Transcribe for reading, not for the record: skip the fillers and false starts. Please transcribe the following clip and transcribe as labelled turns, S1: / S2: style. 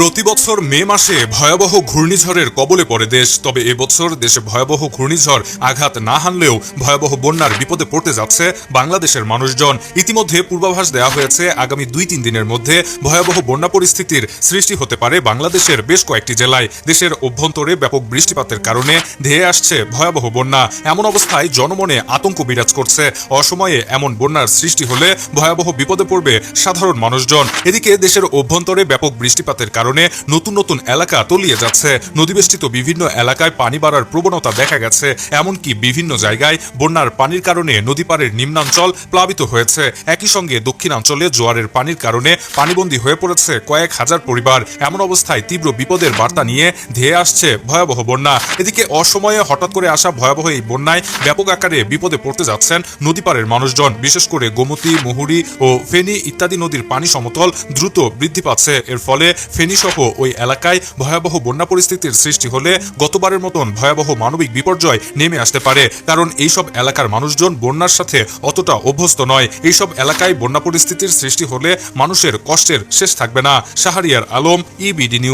S1: প্রতি বছর মে মাসে ভয়াবহ ঘূর্ণিঝড়ের কবলে পড়ে দেশ। তবে এবছর দেশে ভয়াবহ ঘূর্ণিঝড় আঘাত না হানলেও ভয়াবহ বন্যার বিপদে পড়তে যাচ্ছে বাংলাদেশের মানুষজন। ইতিমধ্যে পূর্বাভাস দেওয়া হয়েছে আগামী 2-3 দিনের মধ্যে ভয়াবহ বন্যা পরিস্থিতির সৃষ্টি হতে পারে বাংলাদেশের বেশ কয়েকটি জেলায়। দেশের অভ্যন্তরে ব্যাপক বৃষ্টিপাতের কারণে ধেয়ে আসছে ভয়াবহ বন্যা। এমন অবস্থায় জনমনে আতঙ্ক বিরাজ করছে। অসময়ে এমন বন্যার সৃষ্টি হলে ভয়াবহ বিপদে পড়বে সাধারণ মানুষজন। এদিকে দেশের অভ্যন্তরে ব্যাপক বৃষ্টিপাতের কারণে নতুন নতুন এলাকা তলিয়ে যাচ্ছে। নদীবেষ্টিত বিভিন্ন এলাকায় পানি বাড়ার প্রবণতা দেখা গেছে। এমনকি বিভিন্ন জায়গায় বন্যার পানির কারণে নদীপাড়ের নিম্নাঞ্চল প্লাবিত হয়েছে। একই সঙ্গে দক্ষিণাঞ্চলে জোয়ারের পানির কারণে পানিবন্দী হয়ে পড়েছে কয়েক হাজার পরিবার। এমন অবস্থায় তীব্র বিপদের বার্তা নিয়ে ধেয়ে আসছে ভয়াবহ বন্যা। এদিকে অসময়ে হঠাৎ করে আসা ভয়াবহ এই বন্যায় ব্যাপক আকারে বিপদে পড়তে যাচ্ছেন নদীপাড়ের মানুষজন। বিশেষ করে গোমতী, মুহুরী ও ফেনী ইত্যাদি নদীর পানি সমতল দ্রুত বৃদ্ধি পাচ্ছে। এর ফলে ফেনী সহ ওই এলাকায় ভয়াবহ বন্যা পরিস্থিতির সৃষ্টি হলে গতবারের মতন ভয়াবহ মানবিক বিপর্যয় নেমে আসতে পারে। কারণ এইসব এলাকার মানুষজন বন্যার সাথে অতটা অভ্যস্ত নয়। এইসব এলাকায় বন্যা পরিস্থিতির সৃষ্টি হলে মানুষের কষ্টের শেষ থাকবে না। Shahriar Alam, EBD news.